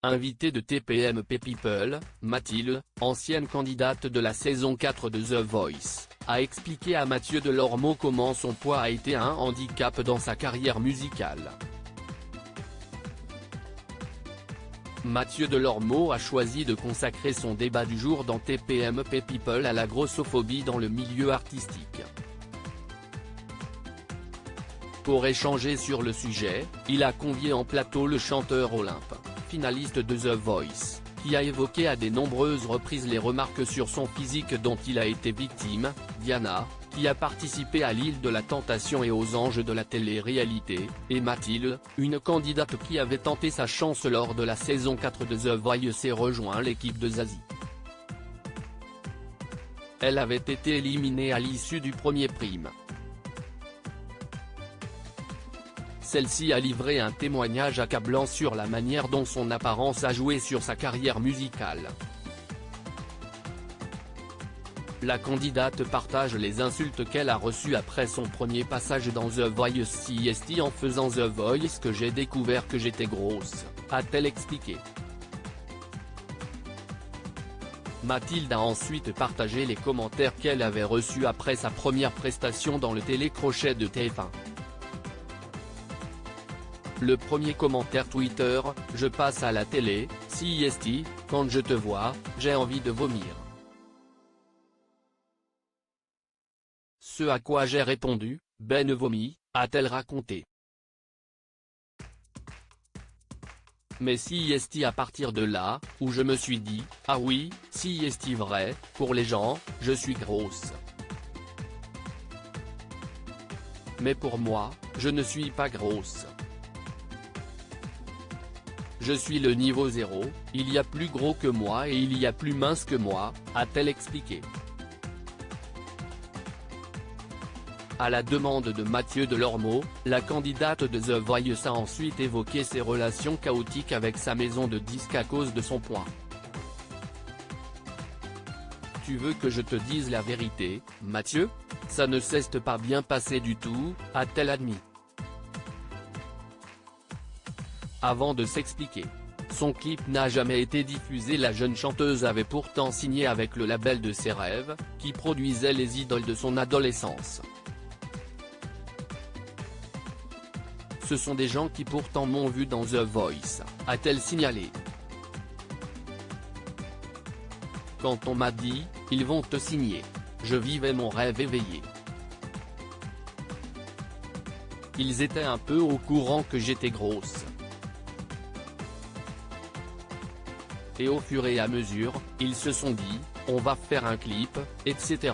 Invitée de TPMP People, Mathilde, ancienne candidate de la saison 4 de The Voice, a expliqué à Mathieu Delormeau comment son poids a été un handicap dans sa carrière musicale. Mathieu Delormeau a choisi de consacrer son débat du jour dans TPMP People à la grossophobie dans le milieu artistique. Pour échanger sur le sujet, il a convié en plateau le chanteur Olympe, finaliste de The Voice, qui a évoqué à de nombreuses reprises les remarques sur son physique dont il a été victime, Diana, qui a participé à l'Île de la Tentation et aux Anges de la télé-réalité, et Mathilde, une candidate qui avait tenté sa chance lors de la saison 4 de The Voice et rejoint l'équipe de Zazie. Elle avait été éliminée à l'issue du premier prime. Celle-ci a livré un témoignage accablant sur la manière dont son apparence a joué sur sa carrière musicale. La candidate partage les insultes qu'elle a reçues après son premier passage dans The Voice. C'est en faisant The Voice que j'ai découvert que j'étais grosse, a-t-elle expliqué. Mathilde a ensuite partagé les commentaires qu'elle avait reçus après sa première prestation dans le télécrochet de TF1. Le premier commentaire Twitter: je passe à la télé, CST, quand je te vois, j'ai envie de vomir. Ce à quoi j'ai répondu: ben vomi, a-t-elle raconté. Mais CST à partir de là, où je me suis dit, ah oui, CST vrai, pour les gens, je suis grosse. Mais pour moi, je ne suis pas grosse. Je suis le niveau 0, il y a plus gros que moi et il y a plus mince que moi, a-t-elle expliqué. À la demande de Mathieu Delormeau, la candidate de The Voice a ensuite évoqué ses relations chaotiques avec sa maison de disques à cause de son poids. Tu veux que je te dise la vérité, Mathieu? Ça ne s'est pas bien passé du tout, a-t-elle admis. Avant de s'expliquer. Son clip n'a jamais été diffusé. La jeune chanteuse avait pourtant signé avec le label de ses rêves, qui produisait les idoles de son adolescence. Ce sont des gens qui pourtant m'ont vu dans The Voice, a-t-elle signalé. Quand on m'a dit, ils vont te signer, je vivais mon rêve éveillé. Ils étaient un peu au courant que j'étais grosse. Et au fur et à mesure, ils se sont dit, on va faire un clip, etc.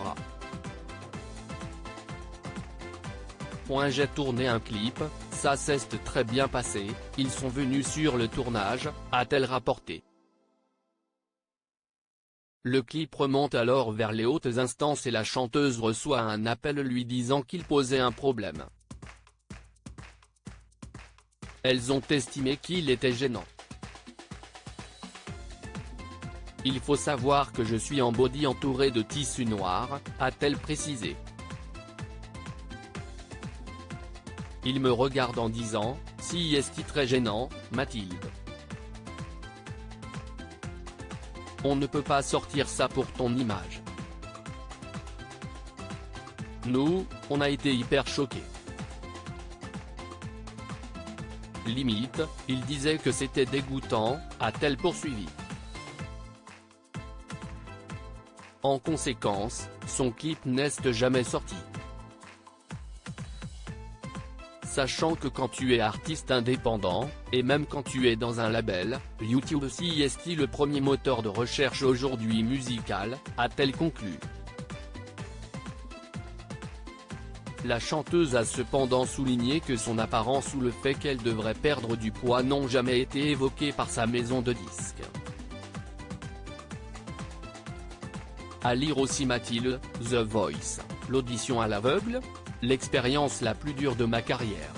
J'ai tourné un clip, ça s'est très bien passé, ils sont venus sur le tournage, a-t-elle rapporté. Le clip remonte alors vers les hautes instances et la chanteuse reçoit un appel lui disant qu'il posait un problème. Elles ont estimé qu'il était gênant. Il faut savoir que je suis en body entouré de tissu noir, a-t-elle précisé. Il me regarde en disant, si est-ce très gênant, Mathilde. On ne peut pas sortir ça pour ton image. Nous, on a été hyper choqués. Limite, il disait que c'était dégoûtant, a-t-elle poursuivi. En conséquence, son clip n'est jamais sorti. Sachant que quand tu es artiste indépendant, et même quand tu es dans un label, YouTube est le premier moteur de recherche aujourd'hui musical, a-t-elle conclu. La chanteuse a cependant souligné que son apparence ou le fait qu'elle devrait perdre du poids n'ont jamais été évoqués par sa maison de disques. À lire aussi Mathilde, The Voice, l'audition à l'aveugle, l'expérience la plus dure de ma carrière.